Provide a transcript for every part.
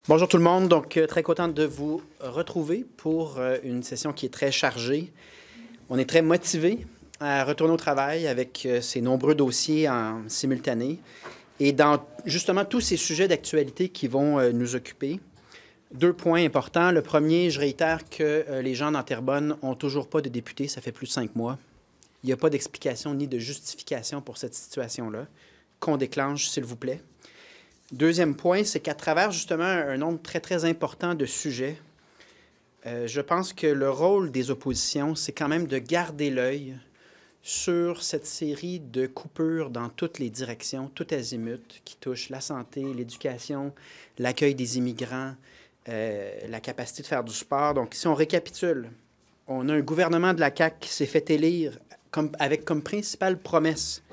Bonjour tout le monde. Donc, très contente de vous retrouver pour une session qui est très chargée. On est très motivés à retourner au travail avec ces nombreux dossiers en simultané et dans justement tous ces sujets d'actualité qui vont nous occuper. Deux points importants. Le premier, je réitère que les gens dans Terrebonne n'ont toujours pas de député. Ça fait plus de 5 mois. Il n'y a pas d'explication ni de justification pour cette situation-là. Qu'on déclenche, s'il vous plaît. Deuxième point, c'est qu'à travers justement un nombre très, très important de sujets, je pense que le rôle des oppositions, c'est quand même de garder l'œil sur cette série de coupures dans toutes les directions, tout azimut, qui touchent la santé, l'éducation, l'accueil des immigrants, la capacité de faire du sport. Donc, si on récapitule, on a un gouvernement de la CAQ qui s'est fait élire avec comme principale promesse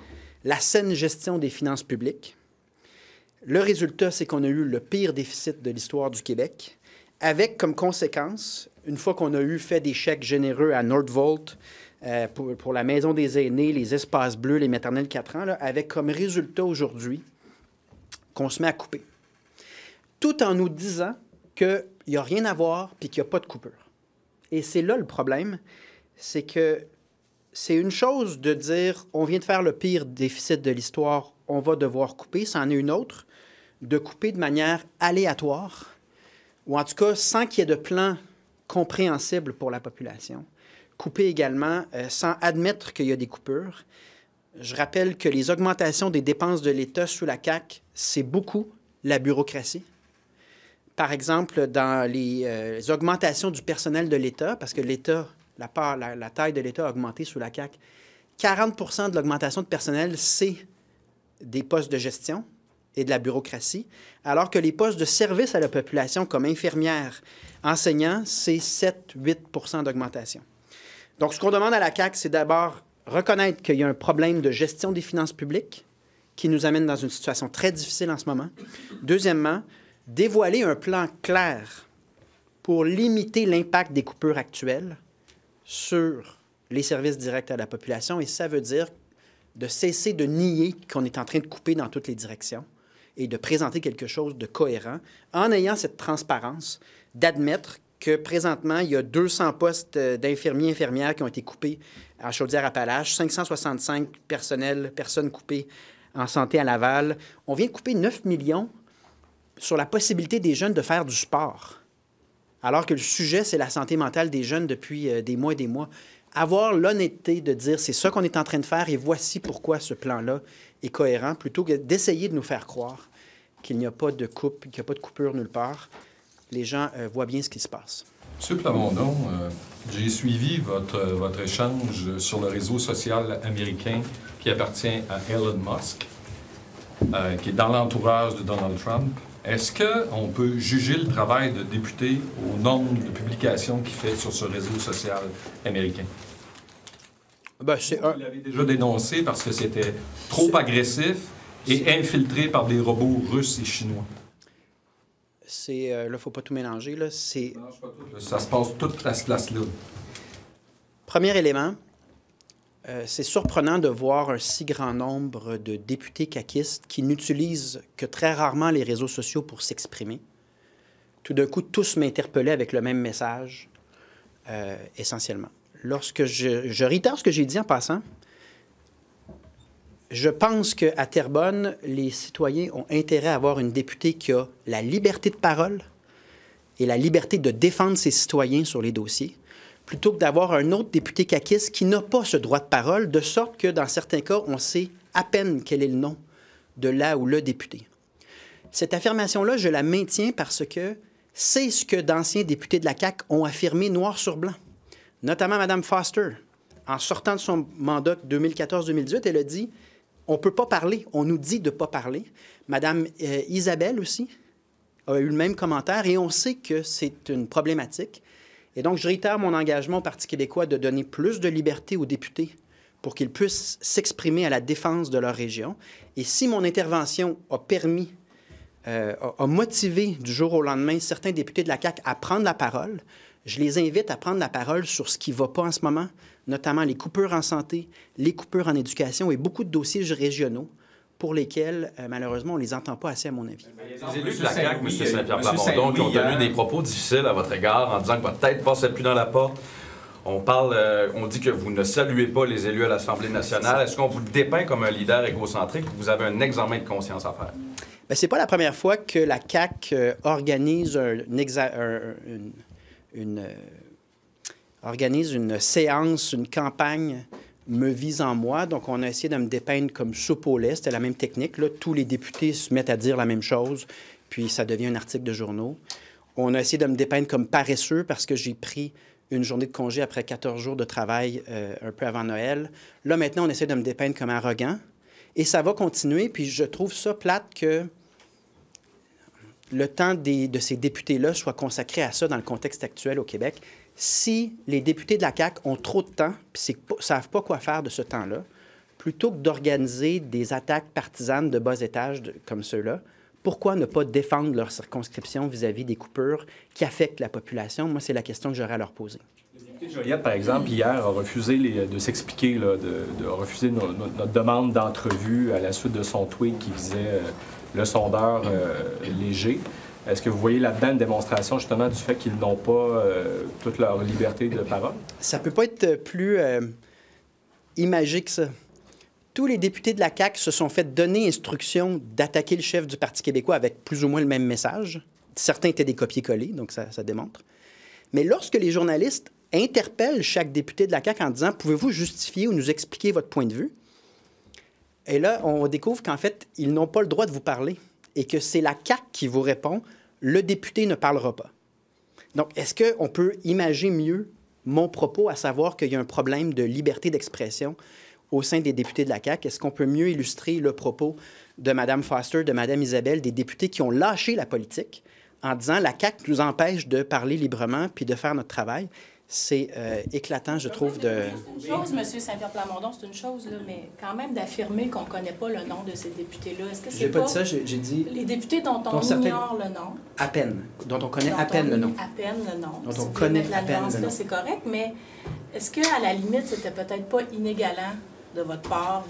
la saine gestion des finances publiques. Le résultat, c'est qu'on a eu le pire déficit de l'histoire du Québec, avec comme conséquence, une fois qu'on a fait des chèques généreux à Nordvolt pour la maison des aînés, les espaces bleus, les maternelles 4 ans, là, avec comme résultat aujourd'hui qu'on se met à couper. Tout en nous disant qu'il n'y a rien à voir et qu'il n'y a pas de coupure. Et c'est là le problème, c'est que c'est une chose de dire on vient de faire le pire déficit de l'histoire, on va devoir couper. C'en est une autre de couper de manière aléatoire, ou en tout cas sans qu'il y ait de plan compréhensible pour la population. Couper également sans admettre qu'il y a des coupures. Je rappelle que les augmentations des dépenses de l'État sous la CAQ, c'est beaucoup la bureaucratie. Par exemple, dans les augmentations du personnel de l'État, parce que l'État, la taille de l'État a augmenté sous la CAQ, 40 % de l'augmentation de personnel, c'est des postes de gestion et de la bureaucratie, alors que les postes de service à la population, comme infirmières, enseignants, c'est 7-8 % d'augmentation. Donc, ce qu'on demande à la CAQ, c'est d'abord reconnaître qu'il y a un problème de gestion des finances publiques qui nous amène dans une situation très difficile en ce moment. Deuxièmement, dévoiler un plan clair pour limiter l'impact des coupures actuelles sur les services directs à la population. Et ça veut dire de cesser de nier qu'on est en train de couper dans toutes les directions et de présenter quelque chose de cohérent en ayant cette transparence, d'admettre que présentement, il y a 200 postes d'infirmiers et infirmières qui ont été coupés à Chaudière-Appalaches, 565 personnes coupées en santé à Laval. On vient de couper 9 millions sur la possibilité des jeunes de faire du sport, alors que le sujet, c'est la santé mentale des jeunes depuis des mois et des mois. Avoir l'honnêteté de dire c'est ça qu'on est en train de faire et voici pourquoi ce plan-là est cohérent, plutôt que d'essayer de nous faire croire qu'il n'y a pas de coupe, qu'il n'y a pas de coupure nulle part. Les gens voient bien ce qui se passe. M. Plamondon, j'ai suivi votre échange sur le réseau social américain qui appartient à Elon Musk, qui est dans l'entourage de Donald Trump. Est-ce qu'on peut juger le travail de député au nombre de publications qu'il fait sur ce réseau social américain? Vous l'avez déjà dénoncé parce que c'était trop agressif et infiltré par des robots russes et chinois. Là, il ne faut pas tout mélanger. Là. Non, pas tout. Ça se passe toute à ce place-là. Premier élément, c'est surprenant de voir un si grand nombre de députés caquistes qui n'utilisent que très rarement les réseaux sociaux pour s'exprimer. Tout d'un coup, tous m'interpellaient avec le même message, essentiellement. Lorsque je réitère ce que j'ai dit en passant, je pense qu'à Terrebonne, les citoyens ont intérêt à avoir une députée qui a la liberté de parole et la liberté de défendre ses citoyens sur les dossiers, plutôt que d'avoir un autre député caquiste qui n'a pas ce droit de parole, de sorte que, dans certains cas, on sait à peine quel est le nom de la ou le député. Cette affirmation-là, je la maintiens parce que c'est ce que d'anciens députés de la CAQ ont affirmé noir sur blanc, notamment Mme Foster. En sortant de son mandat 2014-2018, elle a dit « on ne peut pas parler, on nous dit de ne pas parler ». Mme Isabelle aussi a eu le même commentaire et on sait que c'est une problématique. Et donc, je réitère mon engagement au Parti québécois de donner plus de liberté aux députés pour qu'ils puissent s'exprimer à la défense de leur région. Et si mon intervention a permis, a motivé du jour au lendemain certains députés de la CAQ à prendre la parole, je les invite à prendre la parole sur ce qui ne va pas en ce moment, notamment les coupures en santé, les coupures en éducation et beaucoup de dossiers régionaux pour lesquels, malheureusement, on ne les entend pas assez, à mon avis. Les élus de la CAQ, M. Saint-Pierre Plamondon, qui ont tenu des propos difficiles à votre égard en disant que votre tête ne passait plus dans la porte. On dit que vous ne saluez pas les élus à l'Assemblée nationale. Est-ce qu'on vous dépeint comme un leader égocentrique ou vous avez un examen de conscience à faire? Bien, c'est pas la première fois que la CAQ organise une séance, une campagne me visant moi. Donc, on a essayé de me dépeindre comme soupe au lait. C'était la même technique. Là. Tous les députés se mettent à dire la même chose, puis ça devient un article de journaux. On a essayé de me dépeindre comme paresseux parce que j'ai pris une journée de congé après 14 jours de travail un peu avant Noël. Là, maintenant, on essaie de me dépeindre comme arrogant. Et ça va continuer, puis je trouve ça plate que le temps de ces députés-là soit consacré à ça dans le contexte actuel au Québec. Si les députés de la CAQ ont trop de temps et ne savent pas quoi faire de ce temps-là, plutôt que d'organiser des attaques partisanes de bas étage comme ceux-là, pourquoi ne pas défendre leur circonscription vis-à-vis des coupures qui affectent la population? Moi, c'est la question que j'aurais à leur poser. Le député Joliette, par exemple, hier, a refusé de s'expliquer, de refuser notre demande d'entrevue à la suite de son tweet qui visait le sondeur léger. Est-ce que vous voyez là-dedans une démonstration justement du fait qu'ils n'ont pas toute leur liberté de parole? Ça ne peut pas être plus imagé que ça. Tous les députés de la CAQ se sont fait donner instruction d'attaquer le chef du Parti québécois avec plus ou moins le même message. Certains étaient des copier-coller, donc ça démontre. Mais lorsque les journalistes interpellent chaque député de la CAQ en disant « Pouvez-vous justifier ou nous expliquer votre point de vue? » Et là, on découvre qu'en fait, ils n'ont pas le droit de vous parler et que c'est la CAQ qui vous répond « Le député ne parlera pas. » Donc, est-ce qu'on peut imaginer mieux mon propos, à savoir qu'il y a un problème de liberté d'expression au sein des députés de la CAQ? Est-ce qu'on peut mieux illustrer le propos de Mme Foster, de Mme Isabelle, des députés qui ont lâché la politique en disant « La CAQ nous empêche de parler librement puis de faire notre travail ». C'est éclatant, je trouve, de... C'est une chose, M. Saint-Pierre Plamondon, c'est une chose, là, mais quand même d'affirmer qu'on ne connaît pas le nom de ces députés-là. Est-ce que c'est pas dit ça, j'ai dit... Les députés dont on ignore le nom. À peine, dont on connaît à peine le nom. À peine le nom. Dont on connaît à peine le nom. C'est correct, mais est-ce qu'à la limite, c'était peut-être pas inégalant de votre part,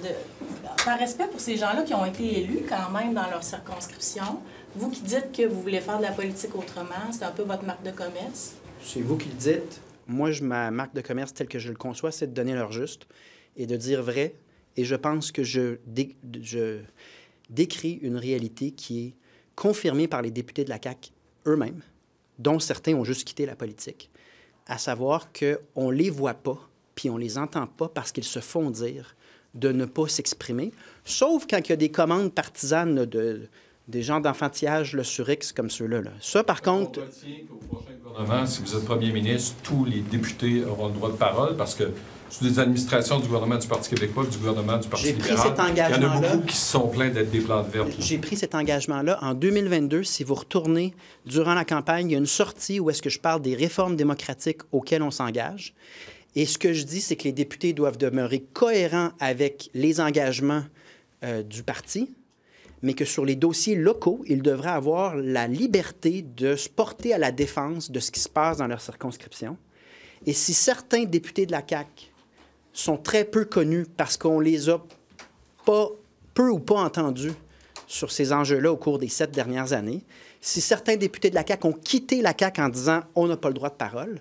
par respect pour ces gens-là qui ont été élus quand même dans leur circonscription, vous qui dites que vous voulez faire de la politique autrement, c'est un peu votre marque de commerce? C'est vous qui le dites. Moi, ma marque de commerce telle que je le conçois, c'est de donner l'heure juste et de dire vrai. Et je pense que je décris une réalité qui est confirmée par les députés de la CAQ eux-mêmes, dont certains ont juste quitté la politique, à savoir qu'on ne les voit pas puis on ne les entend pas parce qu'ils se font dire de ne pas s'exprimer, sauf quand il y a des commandes partisanes des gens d'enfantillage sur X comme ceux-là. Là. Ça, par contre... On retient qu'au prochain gouvernement, si vous êtes premier ministre, tous les députés auront le droit de parole parce que sous des administrations du gouvernement du Parti québécois et du gouvernement du Parti libéral, il y en a beaucoup qui se sont plaints d'être des plantes vertes. J'ai pris cet engagement-là. En 2022, si vous retournez durant la campagne, il y a une sortie où est-ce que je parle des réformes démocratiques auxquelles on s'engage. Et ce que je dis, c'est que les députés doivent demeurer cohérents avec les engagements du parti, mais que sur les dossiers locaux, ils devraient avoir la liberté de se porter à la défense de ce qui se passe dans leur circonscription. Et si certains députés de la CAQ sont très peu connus parce qu'on les a peu ou pas entendus sur ces enjeux-là au cours des 7 dernières années, si certains députés de la CAQ ont quitté la CAQ en disant « on n'a pas le droit de parole »,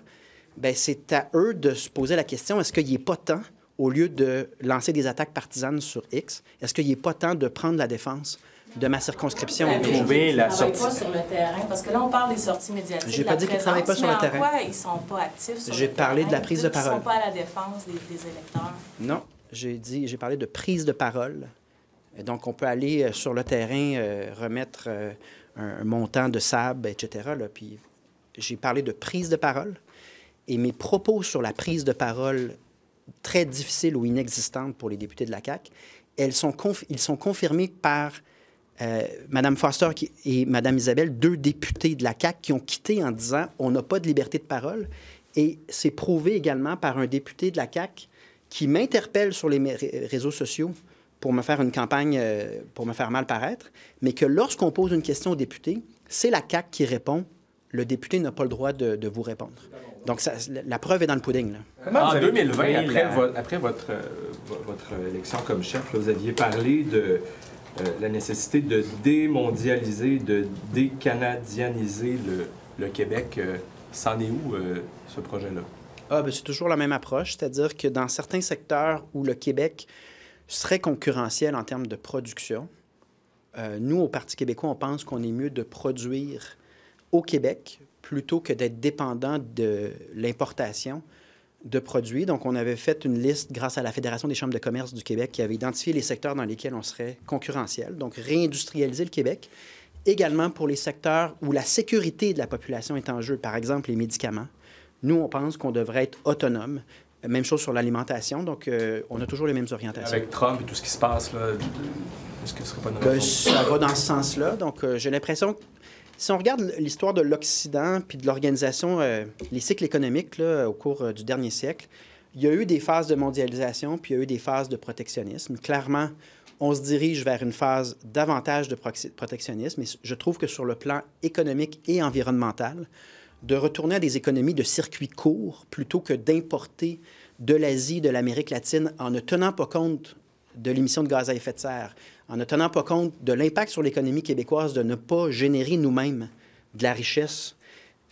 bien, c'est à eux de se poser la question, est-ce qu'il n'y a pas temps, au lieu de lancer des attaques partisanes sur X, est-ce qu'il n'y a pas temps de prendre la défense de ma circonscription? Trouver la sortie. Pas sur le terrain, parce que là, on parle des sorties médiatiques. J'ai pas dit qu'ils ne travaillent pas sur le terrain. Pourquoi ils ne sont pas actifs sur le terrain? J'ai parlé de la prise de parole. Ils ne sont pas à la défense des électeurs. Non, j'ai parlé de prise de parole. Et donc, on peut aller sur le terrain, remettre un montant de sable, etc. Là, puis j'ai parlé de prise de parole. Et mes propos sur la prise de parole très difficiles ou inexistantes pour les députés de la CAQ, ils sont confirmés par Mme Foster et Mme Isabelle, 2 députés de la CAQ qui ont quitté en disant « on n'a pas de liberté de parole ». Et c'est prouvé également par un député de la CAQ qui m'interpelle sur les réseaux sociaux pour me faire une campagne, pour me faire mal paraître, mais que lorsqu'on pose une question au député, c'est la CAQ qui répond « le député n'a pas le droit de vous répondre ». Donc, la preuve est dans le pudding. Là. En 2020, après votre élection comme chef, là, vous aviez parlé la nécessité de démondialiser, de décanadianiser le Québec. C'en est où, ce projet-là? C'est toujours la même approche, c'est-à-dire que dans certains secteurs où le Québec serait concurrentiel en termes de production, nous, au Parti québécois, on pense qu'on est mieux de produire au Québec plutôt que d'être dépendant de l'importation de produits. Donc, on avait fait une liste grâce à la Fédération des chambres de commerce du Québec qui avait identifié les secteurs dans lesquels on serait concurrentiel. Donc, réindustrialiser le Québec. Également pour les secteurs où la sécurité de la population est en jeu, par exemple les médicaments. Nous, on pense qu'on devrait être autonome. Même chose sur l'alimentation. Donc, on a toujours les mêmes orientations. Avec Trump et tout ce qui se passe, là, est-ce que ce serait pas une réponse? Ça va dans ce sens-là. Donc, j'ai l'impression que si on regarde l'histoire de l'Occident puis de l'organisation, les cycles économiques là, au cours du dernier siècle, il y a eu des phases de mondialisation puis il y a eu des phases de protectionnisme. Clairement, on se dirige vers une phase davantage de protectionnisme. Et je trouve que sur le plan économique et environnemental, de retourner à des économies de circuits courts plutôt que d'importer de l'Asie, de l'Amérique latine en ne tenant pas compte de l'émission de gaz à effet de serre, en ne tenant pas compte de l'impact sur l'économie québécoise de ne pas générer nous-mêmes de la richesse.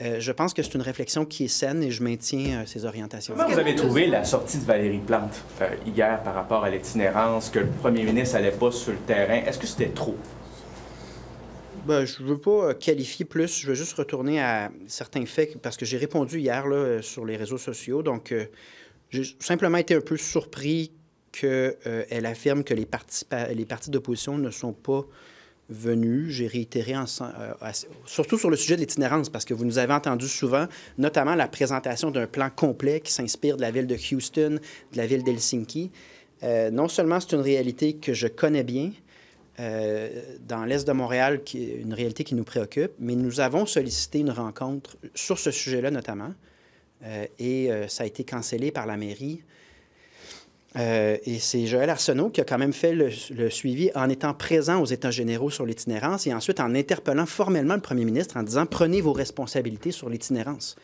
Je pense que c'est une réflexion qui est saine et je maintiens ces orientations. Comment vous avez trouvé la sortie de Valérie Plante hier par rapport à l'itinérance, que le premier ministre n'allait pas sur le terrain? Est-ce que c'était trop? Je ne veux pas qualifier plus. Je veux juste retourner à certains faits parce que j'ai répondu hier là, sur les réseaux sociaux. Donc, j'ai simplement été un peu surpris qu'elle affirme que les partis d'opposition ne sont pas venus. J'ai réitéré, surtout sur le sujet de l'itinérance, parce que vous nous avez entendu souvent, notamment la présentation d'un plan complet qui s'inspire de la ville de Houston, de la ville d'Helsinki. Non seulement c'est une réalité que je connais bien, dans l'Est de Montréal, qui est une réalité qui nous préoccupe, mais nous avons sollicité une rencontre sur ce sujet-là notamment, et ça a été cancellé par la mairie. Et c'est Joël Arsenault qui a quand même fait le suivi en étant présent aux États généraux sur l'itinérance et ensuite en interpellant formellement le premier ministre en disant « Prenez vos responsabilités sur l'itinérance ».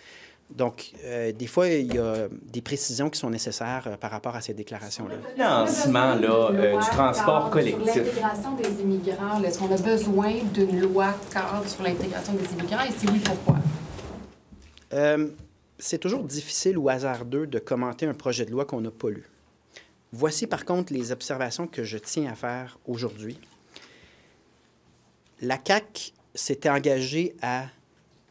Donc, des fois, il y a des précisions qui sont nécessaires par rapport à ces déclarations-là. Le financement du transport collectif. L'intégration des immigrants, est-ce qu'on a besoin d'une loi cadre sur l'intégration des immigrants et si oui, pourquoi? C'est toujours difficile ou hasardeux de commenter un projet de loi qu'on n'a pas lu. Voici par contre les observations que je tiens à faire aujourd'hui. La CAQ s'était engagée à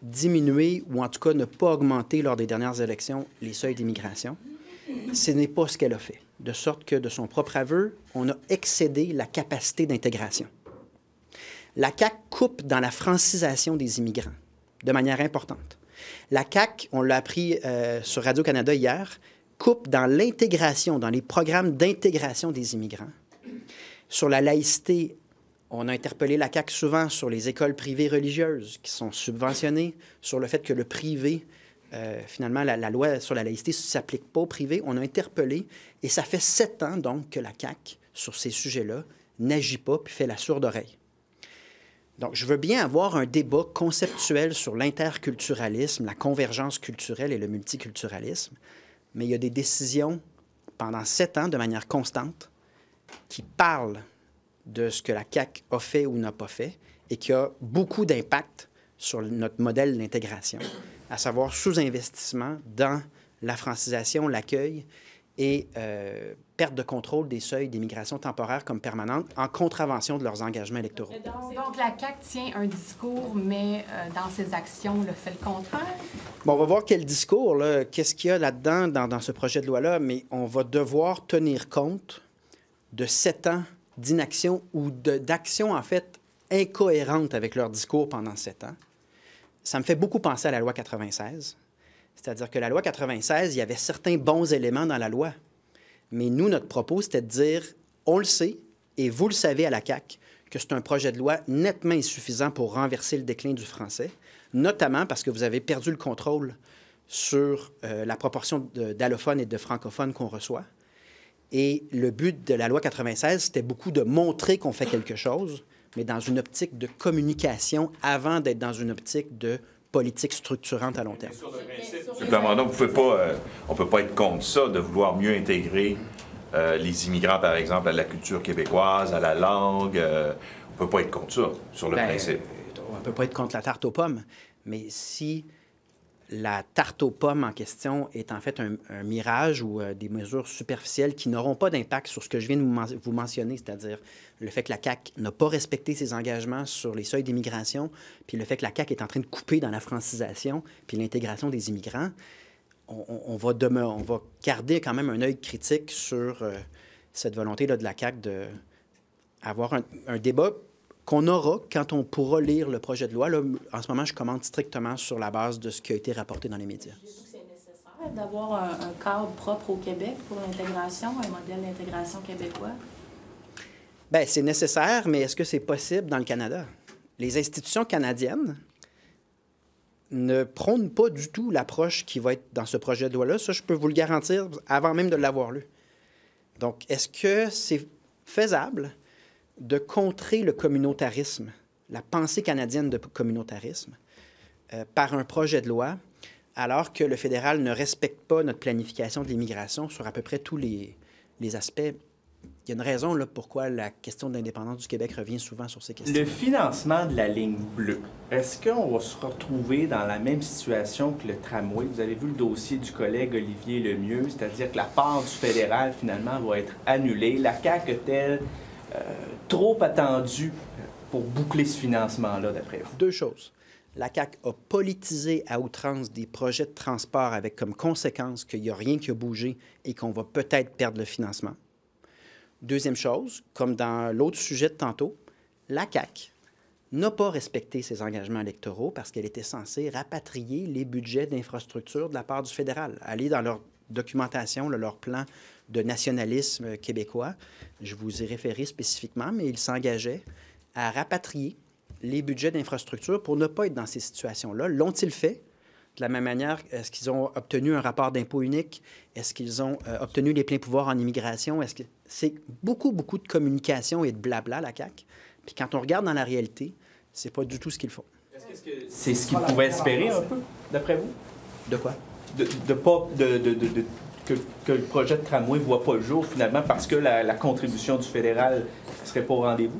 diminuer ou en tout cas ne pas augmenter lors des dernières élections les seuils d'immigration. Ce n'est pas ce qu'elle a fait. De sorte que, de son propre aveu, on a excédé la capacité d'intégration. La CAQ coupe dans la francisation des immigrants de manière importante. La CAQ, on l'a appris sur Radio-Canada hier, coupe dans l'intégration, dans les programmes d'intégration des immigrants. Sur la laïcité, on a interpellé la CAQ souvent sur les écoles privées religieuses qui sont subventionnées, sur le fait que le privé, finalement, la loi sur la laïcité ne s'applique pas au privé. On a interpellé, et ça fait 7 ans, donc, que la CAQ, sur ces sujets-là, n'agit pas puis fait la sourde oreille. Donc, je veux bien avoir un débat conceptuel sur l'interculturalisme, la convergence culturelle et le multiculturalisme, mais il y a des décisions pendant 7 ans, de manière constante, qui parlent de ce que la CAQ a fait ou n'a pas fait et qui a beaucoup d'impact sur notre modèle d'intégration, à savoir sous-investissement dans la francisation, l'accueil et perte de contrôle des seuils d'immigration temporaire comme permanente en contravention de leurs engagements électoraux. Donc, la CAQ tient un discours, mais dans ses actions, le fait le contraire? Bon, on va voir quel discours, là, qu'est-ce qu'il y a là-dedans dans ce projet de loi-là, mais on va devoir tenir compte de 7 ans d'inaction ou d'action, en fait, incohérente avec leur discours pendant 7 ans. Ça me fait beaucoup penser à la loi 96. C'est-à-dire que la loi 96, il y avait certains bons éléments dans la loi. Mais nous, notre propos, c'était de dire, on le sait, et vous le savez à la CAQ, que c'est un projet de loi nettement insuffisant pour renverser le déclin du français, notamment parce que vous avez perdu le contrôle sur la proportion d'allophones et de francophones qu'on reçoit. Et le but de la loi 96, c'était beaucoup de montrer qu'on fait quelque chose, mais dans une optique de communication avant d'être dans une optique de politique structurante à long terme. Simplement, on ne peut pas être contre ça, de vouloir mieux intégrer les immigrants, par exemple, à la culture québécoise, à la langue. On ne peut pas être contre ça, sur le principe. On ne peut pas être contre la tarte aux pommes, mais si la tarte aux pommes en question est en fait un mirage ou des mesures superficielles qui n'auront pas d'impact sur ce que je viens de vous mentionner, c'est-à-dire le fait que la CAQ n'a pas respecté ses engagements sur les seuils d'immigration, puis le fait que la CAQ est en train de couper dans la francisation puis l'intégration des immigrants, on va garder quand même un œil critique sur cette volonté-là de la CAQ d'avoir un débat qu'on aura quand on pourra lire le projet de loi. Là, en ce moment, je commente strictement sur la base de ce qui a été rapporté dans les médias. C'est nécessaire d'avoir un cadre propre au Québec pour l'intégration, un modèle d'intégration québécois? Bien, c'est nécessaire, mais est-ce que c'est possible dans le Canada? Les institutions canadiennes ne prônent pas du tout l'approche qui va être dans ce projet de loi-là. Ça, je peux vous le garantir avant même de l'avoir lu. Donc, est-ce que c'est faisable de contrer le communautarisme, la pensée canadienne de communautarisme, par un projet de loi, alors que le fédéral ne respecte pas notre planification de l'immigration sur à peu près tous les aspects? Il y a une raison là, pourquoi la question de l'indépendance du Québec revient souvent sur ces questions. Le financement de la ligne bleue, est-ce qu'on va se retrouver dans la même situation que le tramway? Vous avez vu le dossier du collègue Olivier Lemieux, c'est-à-dire que la part du fédéral, finalement, va être annulée. La CAQ est-elle trop attendue pour boucler ce financement-là, d'après vous? Deux choses. La CAQ a politisé à outrance des projets de transport avec comme conséquence qu'il n'y a rien qui a bougé et qu'on va peut-être perdre le financement. Deuxième chose, comme dans l'autre sujet de tantôt, la CAQ n'a pas respecté ses engagements électoraux parce qu'elle était censée rapatrier les budgets d'infrastructure de la part du fédéral. Aller dans leur documentation, leur plan de nationalisme québécois, je vous ai référé spécifiquement, mais ils s'engageaient à rapatrier les budgets d'infrastructure pour ne pas être dans ces situations-là. L'ont-ils fait? De la même manière, est-ce qu'ils ont obtenu un rapport d'impôt unique? Est-ce qu'ils ont obtenu les pleins pouvoirs en immigration? Est-ce que c'est beaucoup de communication et de blabla, la CAQ? Puis quand on regarde dans la réalité, c'est pas du tout ce qu'ils font. Est-ce que c'est ce qu'ils pouvaient espérer un peu, d'après vous? De quoi? Que le projet de tramway ne voit pas le jour, finalement, parce que la contribution du fédéral ne serait pas au rendez-vous?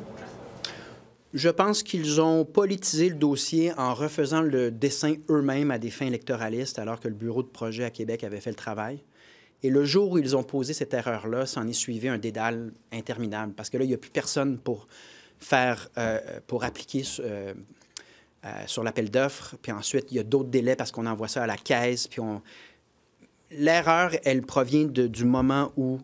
Je pense qu'ils ont politisé le dossier en refaisant le dessin eux-mêmes à des fins électoralistes, alors que le bureau de projet à Québec avait fait le travail. Et le jour où ils ont posé cette erreur-là, s'en est suivi un dédale interminable, parce que là, il n'y a plus personne pour appliquer sur l'appel d'offres. Puis ensuite, il y a d'autres délais parce qu'on envoie ça à la caisse. Puis l'erreur, elle provient du moment où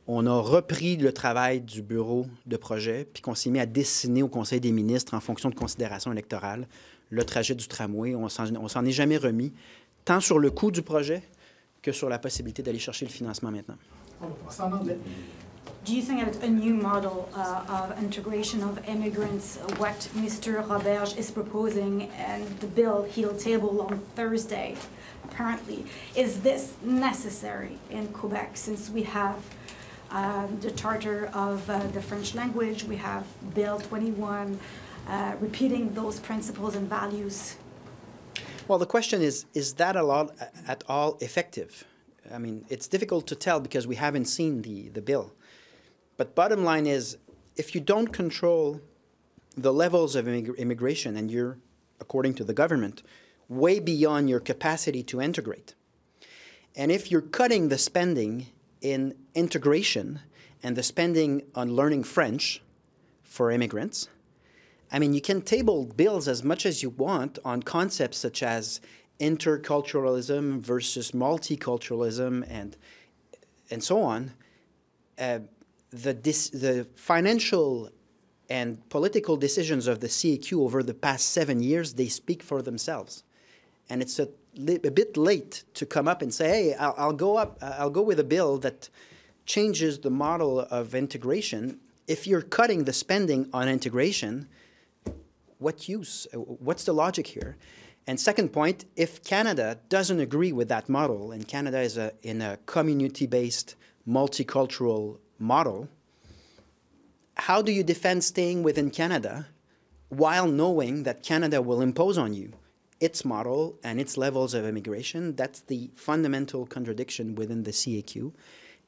on a repris le travail du bureau de projet, puis qu'on s'est mis à dessiner au Conseil des ministres en fonction de considérations électorales le trajet du tramway. On s'en est jamais remis, tant sur le coût du projet que sur la possibilité d'aller chercher le financement maintenant. Do you think that a new model of integration of immigrants, what Mr. Roberge is proposing and the bill he'll table on Thursday, apparently, is this necessary in Quebec since we have the Charter of the French language, we have Bill 21, repeating those principles and values? Well, the question is that at all effective? I mean, it's difficult to tell because we haven't seen the bill. But bottom line is, if you don't control the levels of immigration and you're, according to the government, way beyond your capacity to integrate, and if you're cutting the spending in integration and the spending on learning French for immigrants, I mean, you can table bills as much as you want on concepts such as interculturalism versus multiculturalism and so on. The financial and political decisions of the CAQ over the past 7 years, they speak for themselves. And it's a bit late to come up and say, hey, I'll go with a bill that changes the model of integration. If you're cutting the spending on integration, what use? What's the logic here? And second point, if Canada doesn't agree with that model, and Canada is in a community-based, multicultural model, how do you defend staying within Canada while knowing that Canada will impose on you its model and its levels of immigration? That's the fundamental contradiction within the CAQ.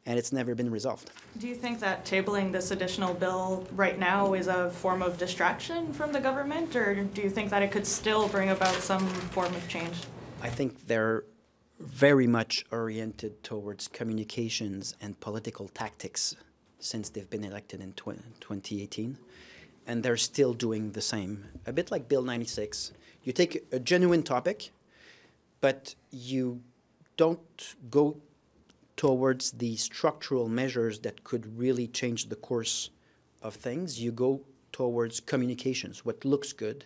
and it's never been resolved. Do you think that tabling this additional bill right now is a form of distraction from the government, or do you think that it could still bring about some form of change? I think they're very much oriented towards communications and political tactics since they've been elected in 2018. And they're still doing the same. A bit like Bill 96. You take a genuine topic, but you don't go towards the structural measures that could really change the course of things. You go towards communications, what looks good,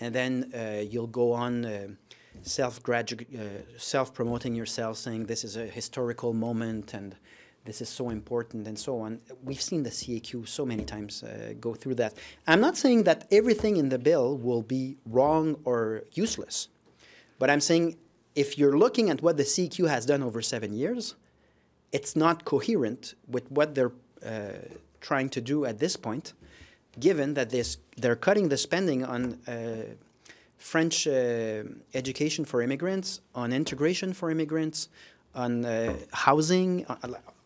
and then you'll go on self-promoting yourself, saying this is a historical moment and this is so important and so on. We've seen the CAQ so many times go through that. I'm not saying that everything in the bill will be wrong or useless, but I'm saying if you're looking at what the CAQ has done over 7 years, it's not coherent with what they're trying to do at this point, given that they're cutting the spending on French education for immigrants, on integration for immigrants, on housing,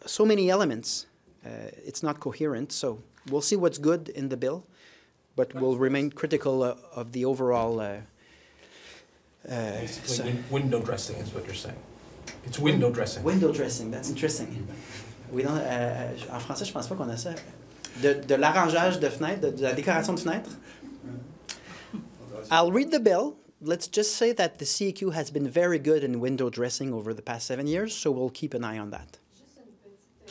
so many elements. It's not coherent, so we'll see what's good in the bill, but we'll remain critical of the overall... window dressing is what you're saying. It's window dressing. Window dressing, that's interesting. Oui, non, en français, je pense pas qu'on a ça. De l'arrangeage de fenêtres, de la décoration de fenêtres. I'll read the bill. Let's just say that the CAQ has been very good in window dressing over the past 7 years, so we'll keep an eye on that.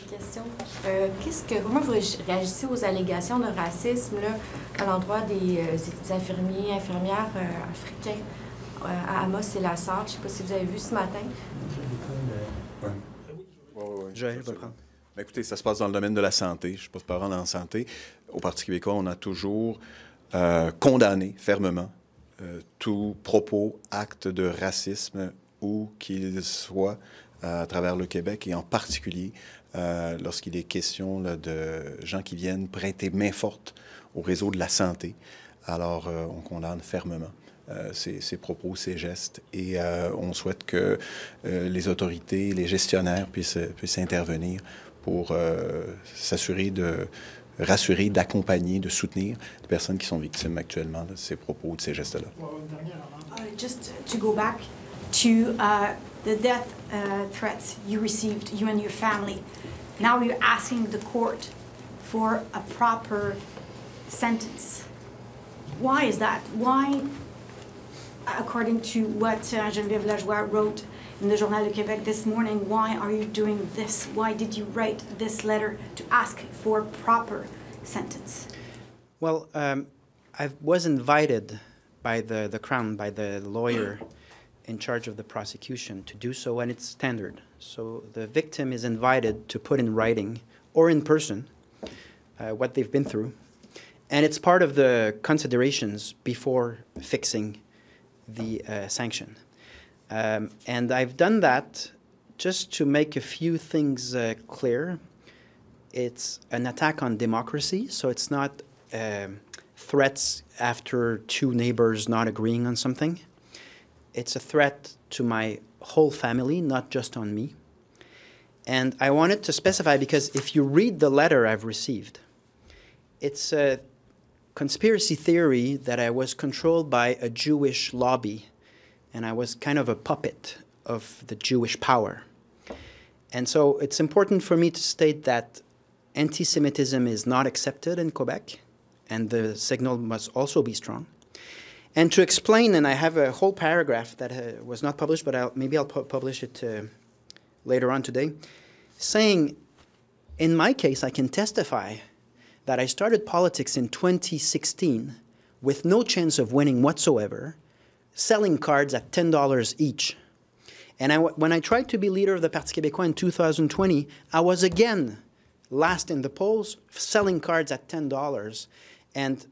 Question. Comment vous réagissez aux allégations de racisme là, à l'endroit des infirmiers, infirmières africains à Amos et la Sarthe? Je ne sais pas si vous avez vu ce matin. Joël va le prendre. Bien, écoutez, ça se passe dans le domaine de la santé. Je ne suis pas parent dans la santé. Au Parti québécois, on a toujours condamné fermement tout propos, acte de racisme, où qu'il soit à travers le Québec, et en particulier lorsqu'il est question là, de gens qui viennent prêter main forte au réseau de la santé. Alors, on condamne fermement ces propos, ces gestes, et on souhaite que les autorités, les gestionnaires puissent intervenir pour s'assurer de rassurer, d'accompagner, de soutenir les personnes qui sont victimes actuellement de ces propos, de ces gestes-là. Just to go back to the death threats you received, you and your family. Now you're asking the court for a proper sentence. Why is that? Why, according to what Geneviève Lajoie wrote in the Journal du Québec this morning, why are you doing this? Why did you write this letter to ask for a proper sentence? Well, I was invited by the Crown, by the lawyer in charge of the prosecution to do so, and it's standard. So the victim is invited to put in writing or in person what they've been through. And it's part of the considerations before fixing the sanction. And I've done that just to make a few things clear. It's an attack on democracy, so it's not threats after two neighbors not agreeing on something. It's a threat to my whole family, not just on me. And I wanted to specify because if you read the letter I've received, it's a conspiracy theory that I was controlled by a Jewish lobby, and I was kind of a puppet of the Jewish power. And so it's important for me to state that anti-Semitism is not accepted in Quebec, and the signal must also be strong. And to explain, and I have a whole paragraph that was not published, but maybe I'll publish it later on today, saying, in my case, I can testify that I started politics in 2016 with no chance of winning whatsoever, selling cards at $10 each. And when I tried to be leader of the Parti québécois in 2020, I was again last in the polls, selling cards at $10. And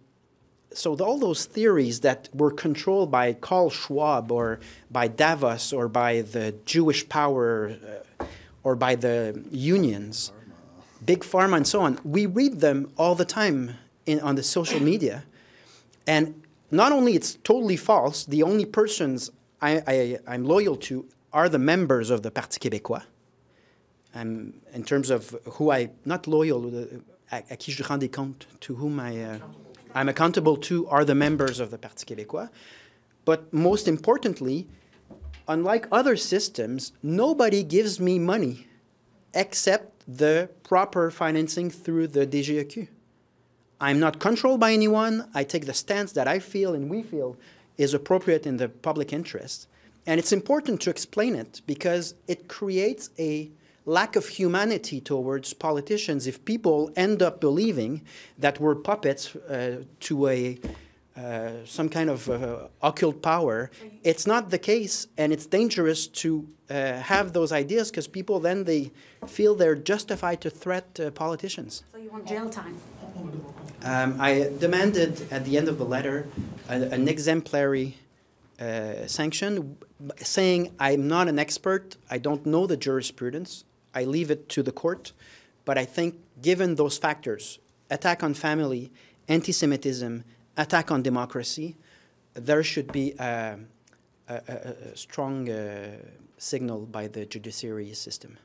so all those theories that were controlled by Karl Schwab or by Davos or by the Jewish power or by the unions, Big Pharma and so on, we read them all the time on the social media. And not only it's totally false, the only persons I'm loyal to are the members of the Parti québécois. in terms of who not loyal, à qui je rends des comptes, to whom I'm accountable to are the members of the Parti québécois. But most importantly, unlike other systems, nobody gives me money except the proper financing through the DGEQ. I'm not controlled by anyone. I take the stance that I feel and we feel is appropriate in the public interest. And it's important to explain it because it creates a lack of humanity towards politicians if people end up believing that we're puppets to some kind of occult power. It's not the case, and it's dangerous to have those ideas because people then they feel they're justified to threat politicians. So you want jail time? I demanded at the end of the letter an exemplary sanction, saying I'm not an expert, I don't know the jurisprudence, I leave it to the court, but I think given those factors, attack on family, anti-Semitism, attack on democracy, there should be a strong signal by the judiciary system.